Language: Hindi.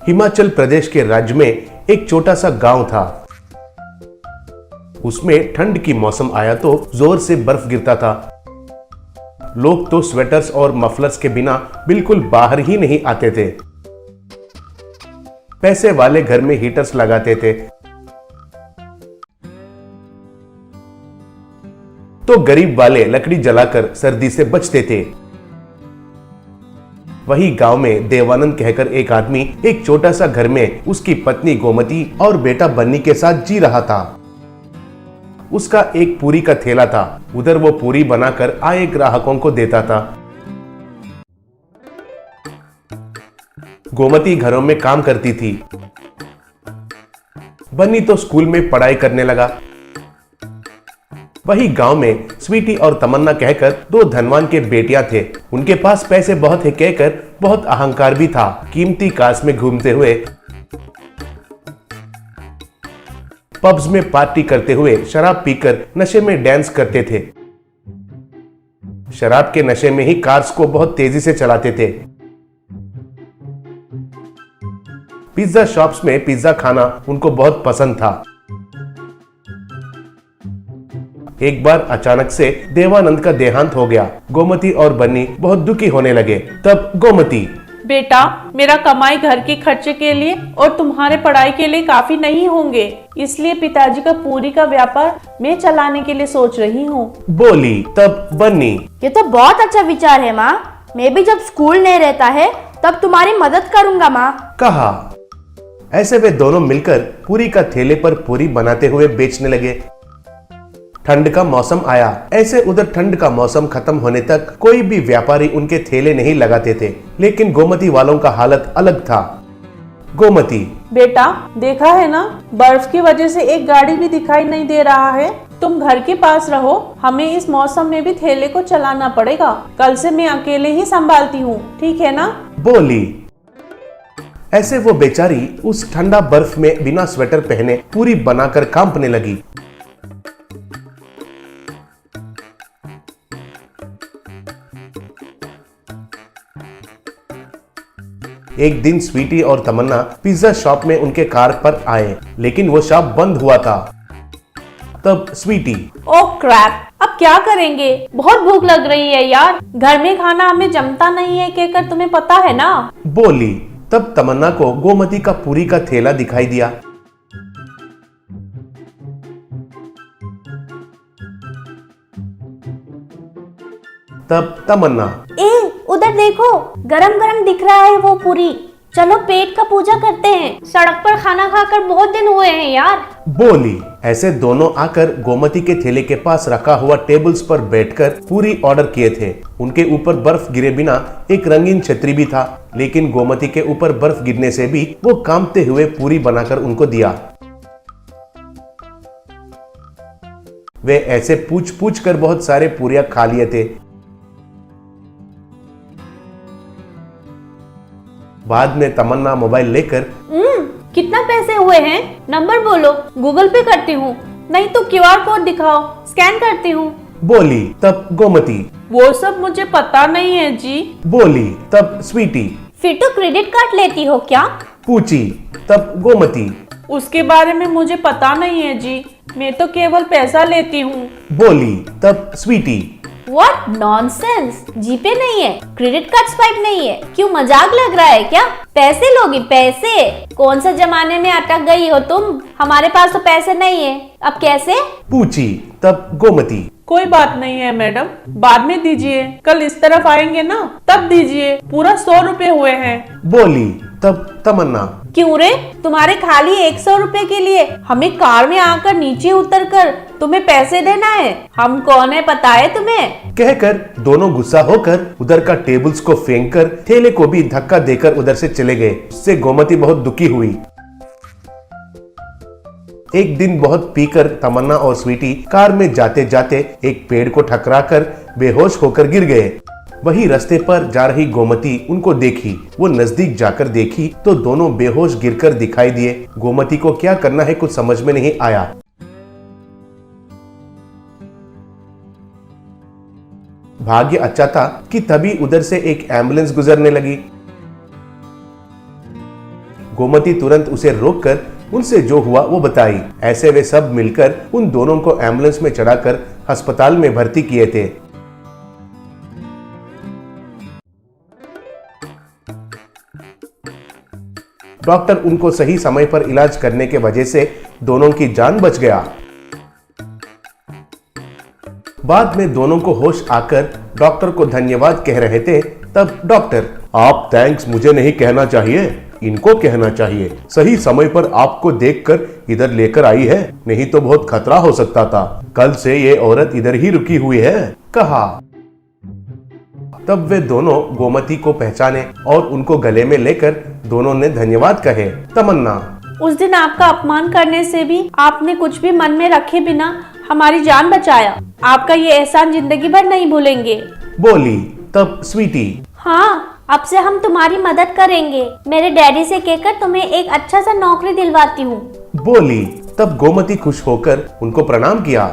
हिमाचल प्रदेश के राज्य में एक छोटा सा गांव था। उसमें ठंड की मौसम आया तो जोर से बर्फ गिरता था। लोग तो स्वेटर्स और मफलर्स के बिना बिल्कुल बाहर ही नहीं आते थे। पैसे वाले घर में हीटर्स लगाते थे तो गरीब वाले लकड़ी जलाकर सर्दी से बचते थे। वही गांव में देवानंद कहकर एक आदमी एक छोटा सा घर में उसकी पत्नी गोमती और बेटा बन्नी के साथ जी रहा था। उसका एक पूरी का थैला था, उधर वो पूरी बनाकर आए ग्राहकों को देता था। गोमती घरों में काम करती थी। बन्नी तो स्कूल में पढ़ाई करने लगा। वही गांव में स्वीटी और तमन्ना कहकर दो धनवान के बेटियां थे। उनके पास पैसे बहुत है कहकर बहुत अहंकार भी था। कीमती कार्स में घूमते हुए, पब्स में पार्टी करते हुए, शराब पीकर नशे में डांस करते थे। शराब के नशे में ही कार्स को बहुत तेजी से चलाते थे। पिज्जा शॉप्स में पिज्जा खाना उनको बहुत पसंद था। एक बार अचानक से देवानंद का देहांत हो गया। गोमती और बन्नी बहुत दुखी होने लगे। तब गोमती, बेटा, मेरा कमाई घर के खर्चे के लिए और तुम्हारे पढ़ाई के लिए काफी नहीं होंगे, इसलिए पिताजी का पूरी का व्यापार मैं चलाने के लिए सोच रही हूँ, बोली। तब बन्नी, ये तो बहुत अच्छा विचार है माँ। मैं भी जब स्कूल नहीं रहता है तब तुम्हारी मदद करूँगा माँ, कहा। ऐसे वे दोनों मिलकर पूरी का थैले पर पूरी बनाते हुए बेचने लगे। ठंड का मौसम आया। ऐसे उधर ठंड का मौसम खत्म होने तक कोई भी व्यापारी उनके थैले नहीं लगाते थे, लेकिन गोमती वालों का हालत अलग था। गोमती, बेटा, देखा है ना, बर्फ की वजह से एक गाड़ी भी दिखाई नहीं दे रहा है। तुम घर के पास रहो, हमें इस मौसम में भी थैले को चलाना पड़ेगा। कल से मैं अकेले ही संभालती हूँ, ठीक है ना, बोली। ऐसे वो बेचारी उस ठंडा बर्फ में बिना स्वेटर पहने पूरी बनाकर कांपने लगी। एक दिन स्वीटी और तमन्ना पिज्जा शॉप में उनके कार पर आए, लेकिन वो शॉप बंद हुआ था। तब स्वीटी, ओह क्रैप, अब क्या करेंगे? बहुत भूख लग रही है यार, घर में खाना हमें जमता नहीं है कहकर तुम्हें पता है ना, बोली। तब तमन्ना को गोमती का पूरी का थैला दिखाई दिया। तब तमन्ना, उधर देखो, गरम गरम दिख रहा है वो पूरी। चलो पेट का पूजा करते हैं, सड़क पर खाना खाकर बहुत दिन हुए हैं यार, बोली। ऐसे दोनों आकर गोमती के थैले के पास रखा हुआ टेबल्स पर बैठकर पूरी ऑर्डर किए थे। उनके ऊपर बर्फ गिरे बिना एक रंगीन छतरी भी था, लेकिन गोमती के ऊपर बर्फ गिरने से भी वो कांपते हुए पूरी बनाकर उनको दिया। वे ऐसे पूछ पूछ कर बहुत सारे पूरियां खा लिए थे। बाद में तमन्ना मोबाइल लेकर, कितना पैसे हुए हैं, नंबर बोलो, गूगल पे करती हूँ, नहीं तो क्यूआर कोड दिखाओ, स्कैन करती हूँ, बोली। तब गोमती, वो सब मुझे पता नहीं है जी, बोली। तब स्वीटी, फिर तो क्रेडिट कार्ड लेती हो क्या, पूछी। तब गोमती, उसके बारे में मुझे पता नहीं है जी, मैं तो केवल पैसा लेती हूँ, बोली। तब स्वीटी, व्हाट नॉनसेंस, जीपे नहीं है, क्रेडिट कार्ड स्वाइप नहीं है, क्यों मजाक लग रहा है क्या, पैसे लोगी पैसे, कौन से जमाने में अटक गई हो तुम, हमारे पास तो पैसे नहीं है, अब कैसे, पूछी। तब गोमती, कोई बात नहीं है मैडम, बाद में दीजिए, कल इस तरफ आएंगे ना तब दीजिए, पूरा 100 रुपए हुए हैं, बोली। तब तमन्ना, क्यों रे, तुम्हारे खाली 100 रुपए के लिए हमें कार में आकर नीचे उतरकर तुम्हें पैसे देना है, हम कौन है पता है तुम्हें, कहकर दोनों गुस्सा होकर उधर का टेबल्स को फेंककर थैले को भी धक्का देकर उधर से चले गए। इससे गोमती बहुत दुखी हुई। एक दिन बहुत पीकर तमन्ना और स्वीटी कार में जाते जाते एक पेड़ को टकराकर बेहोश होकर गिर गए। वही रास्ते पर जा रही गोमती उनको देखी। वो नजदीक जाकर देखी तो दोनों बेहोश गिरकर दिखाई दिए। गोमती को क्या करना है कुछ समझ में नहीं आया। भाग्य अच्छा था कि तभी उधर से एक एम्बुलेंस गुजरने लगी। गोमती तुरंत उसे रोककर उनसे जो हुआ वो बताई। ऐसे वे सब मिलकर उन दोनों को एम्बुलेंस में चढ़ाकर अस्पताल में भर्ती किए थे। डॉक्टर उनको सही समय पर इलाज करने के वजह से दोनों की जान बच गया। बाद में दोनों को होश आकर डॉक्टर को धन्यवाद कह रहे थे, तब डॉक्टर, आप थैंक्स मुझे नहीं कहना चाहिए, इनको कहना चाहिए। सही समय पर आपको देखकर इधर लेकर आई है, नहीं तो बहुत खतरा हो सकता था। कल से ये औरत इधर ही रुकी हुई है, कहा। तब वे दोनों गोमती को पहचाने और उनको गले में लेकर दोनों ने धन्यवाद कहे। तमन्ना, उस दिन आपका अपमान करने से भी आपने कुछ भी मन में रखे बिना हमारी जान बचाया। आपका ये एहसान जिंदगी भर नहीं भूलेंगे, बोली। तब स्वीटी, हाँ, अब से हम तुम्हारी मदद करेंगे। मेरे डैडी से कहकर तुम्हें एक अच्छा सा नौकरी दिलवाती हूँ, बोली। तब गोमती खुश होकर उनको प्रणाम किया।